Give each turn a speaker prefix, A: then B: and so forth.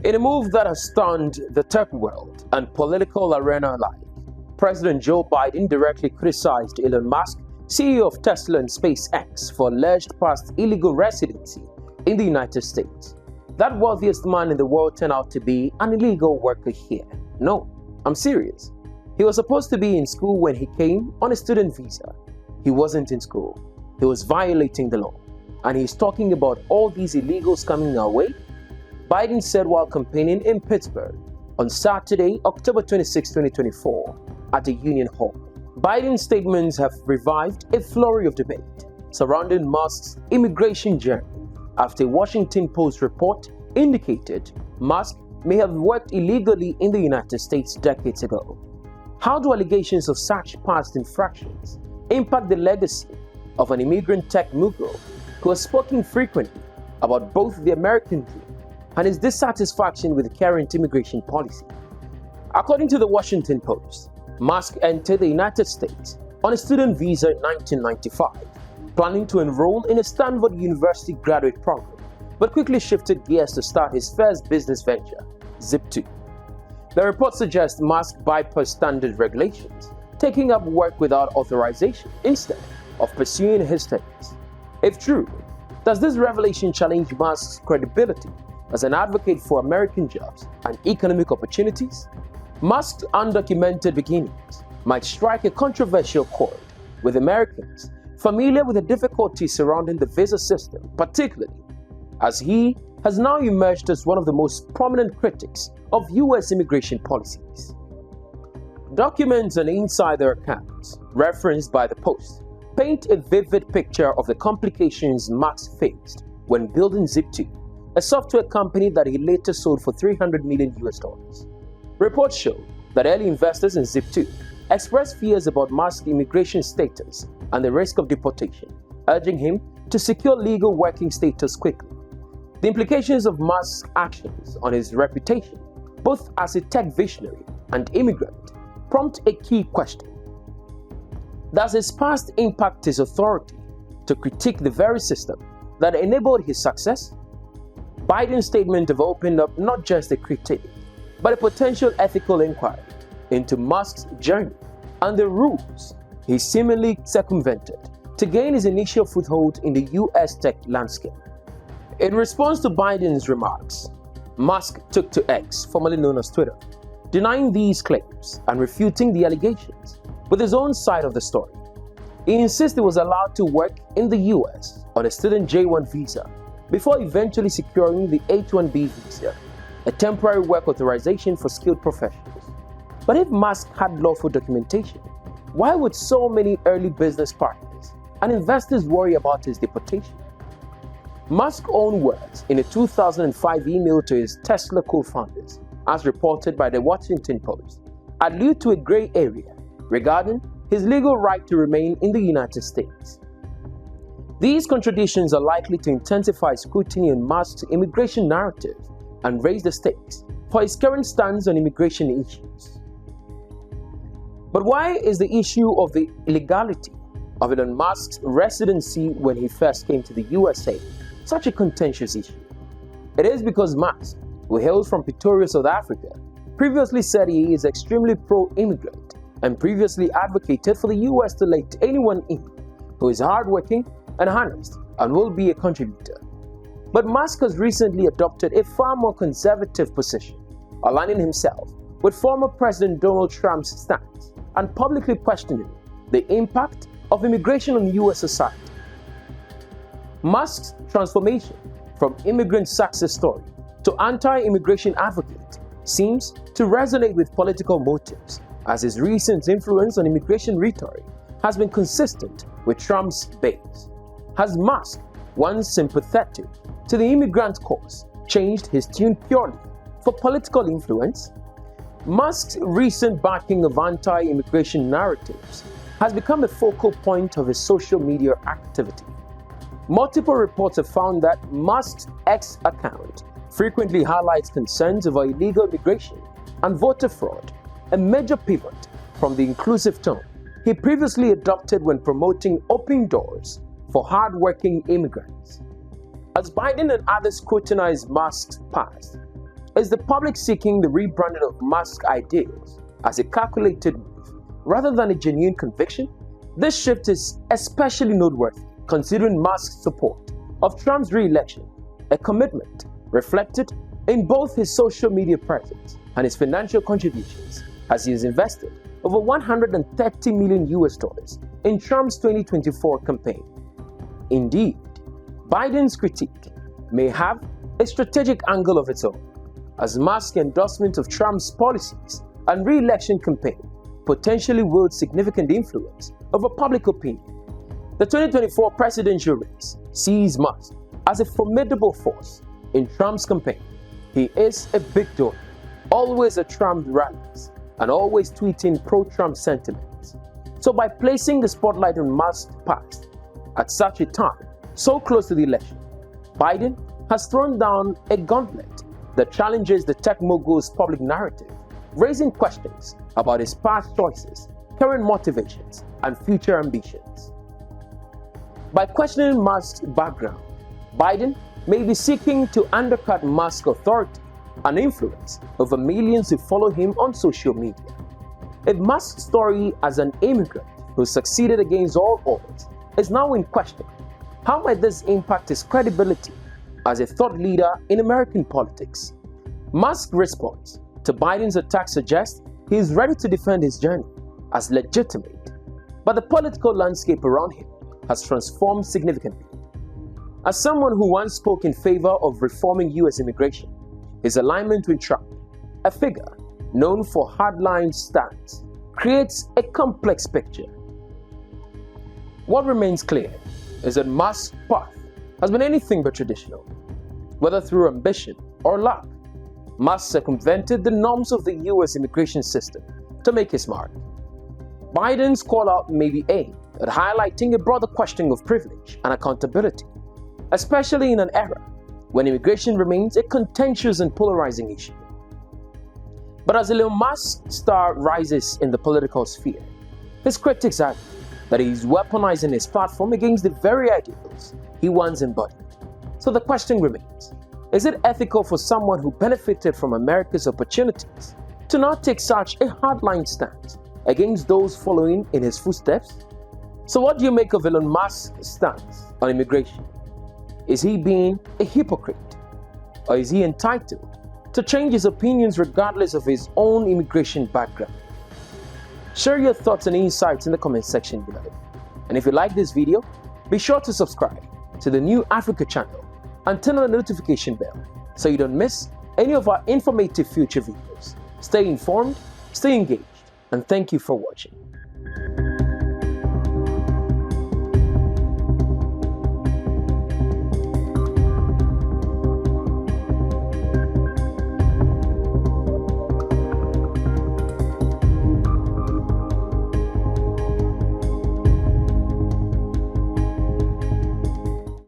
A: In a move that has stunned the tech world and political arena alike, President Joe Biden directly criticized Elon Musk, CEO of Tesla and SpaceX, for alleged past illegal residency in the United States. That wealthiest man in the world turned out to be an illegal worker here. No, I'm serious. He was supposed to be in school when he came on a student visa. He wasn't in school. He was violating the law. And he's talking about all these illegals coming our way? Biden said while campaigning in Pittsburgh on Saturday, October 26, 2024, at the Union Hall. Biden's statements have revived a flurry of debate surrounding Musk's immigration journey after a Washington Post report indicated Musk may have worked illegally in the United States decades ago. How do allegations of such past infractions impact the legacy of an immigrant tech mogul who has spoken frequently about both the American dream and his dissatisfaction with the current immigration policy? According to the Washington Post, Musk entered the United States on a student visa in 1995, planning to enroll in a Stanford University graduate program, but quickly shifted gears to start his first business venture, Zip2. The report suggests Musk bypassed standard regulations, taking up work without authorization instead of pursuing his studies. If true, does this revelation challenge Musk's credibility as an advocate for American jobs and economic opportunities? Musk's undocumented beginnings might strike a controversial chord with Americans familiar with the difficulties surrounding the visa system, particularly as he has now emerged as one of the most prominent critics of U.S. immigration policies. Documents and insider accounts referenced by the Post paint a vivid picture of the complications Musk faced when building Zip2, a software company that he later sold for $300 million. Reports show that early investors in Zip2 expressed fears about Musk's immigration status and the risk of deportation, urging him to secure legal working status quickly. The implications of Musk's actions on his reputation, both as a tech visionary and immigrant, prompt a key question. Does his past impact his authority to critique the very system that enabled his success? Biden's statement have opened up not just a critique, but a potential ethical inquiry into Musk's journey and the rules he seemingly circumvented to gain his initial foothold in the U.S. tech landscape. In response to Biden's remarks, Musk took to X, formerly known as Twitter, denying these claims and refuting the allegations with his own side of the story. He insists he was allowed to work in the U.S. on a student J-1 visa before eventually securing the H-1B visa, a temporary work authorization for skilled professionals. But if Musk had lawful documentation, why would so many early business partners and investors worry about his deportation? Musk's own words in a 2005 email to his Tesla co-founders, as reported by the Washington Post, allude to a gray area regarding his legal right to remain in the United States. These contradictions are likely to intensify scrutiny on Musk's immigration narrative and raise the stakes for his current stance on immigration issues. But why is the issue of the illegality of Elon Musk's residency when he first came to the USA such a contentious issue? It is because Musk, who hails from Pretoria, South Africa, previously said he is extremely pro-immigrant and previously advocated for the US to let anyone in who is hardworking and honest and will be a contributor. But Musk has recently adopted a far more conservative position, aligning himself with former President Donald Trump's stance and publicly questioning the impact of immigration on U.S. society. Musk's transformation from immigrant success story to anti-immigration advocate seems to resonate with political motives, as his recent influence on immigration rhetoric has been consistent with Trump's base. Has Musk, once sympathetic to the immigrant cause, changed his tune purely for political influence? Musk's recent backing of anti-immigration narratives has become a focal point of his social media activity. Multiple reports have found that Musk's X account frequently highlights concerns over illegal immigration and voter fraud, a major pivot from the inclusive tone he previously adopted when promoting open doors for hard-working immigrants. As Biden and others scrutinize Musk's past, Is the public seeking the rebranding of Musk's ideas as a calculated move rather than a genuine conviction? This shift is especially noteworthy considering Musk's support of Trump's re-election, a commitment reflected in both his social media presence and his financial contributions, as he has invested over $130 million in Trump's 2024 campaign. Indeed, Biden's critique may have a strategic angle of its own, as Musk's endorsement of Trump's policies and re-election campaign potentially wield significant influence over public opinion. The 2024 presidential race sees Musk as a formidable force in Trump's campaign. He is a big donor, always at Trump rallies, and always tweeting pro-Trump sentiments. So by placing the spotlight on Musk's past at such a time, so close to the election, Biden has thrown down a gauntlet that challenges the tech mogul's public narrative, raising questions about his past choices, current motivations, and future ambitions. By questioning Musk's background, Biden may be seeking to undercut Musk's authority and influence over millions who follow him on social media. If Musk's story as an immigrant who succeeded against all odds is now in question, how might this impact his credibility as a thought leader in American politics? Musk's response to Biden's attack suggests he is ready to defend his journey as legitimate, but the political landscape around him has transformed significantly. As someone who once spoke in favor of reforming U.S. immigration, his alignment with Trump, a figure known for hardline stance, creates a complex picture. What remains clear is that Musk's path has been anything but traditional. Whether through ambition or luck, Musk circumvented the norms of the U.S. immigration system to make his mark. Biden's call-out may be aimed at highlighting a broader question of privilege and accountability, especially in an era when immigration remains a contentious and polarizing issue. But as Elon Musk's star rises in the political sphere, his critics argue that he is weaponizing his platform against the very ideals he once embodied. So the question remains, is it ethical for someone who benefited from America's opportunities to not take such a hardline stance against those following in his footsteps? So what do you make of Elon Musk's stance on immigration? Is he being a hypocrite? Or is he entitled to change his opinions regardless of his own immigration background? Share your thoughts and insights in the comment section below. And if you like this video, be sure to subscribe to the New Africa channel and turn on the notification bell so you don't miss any of our informative future videos. Stay informed, stay engaged, and thank you for watching.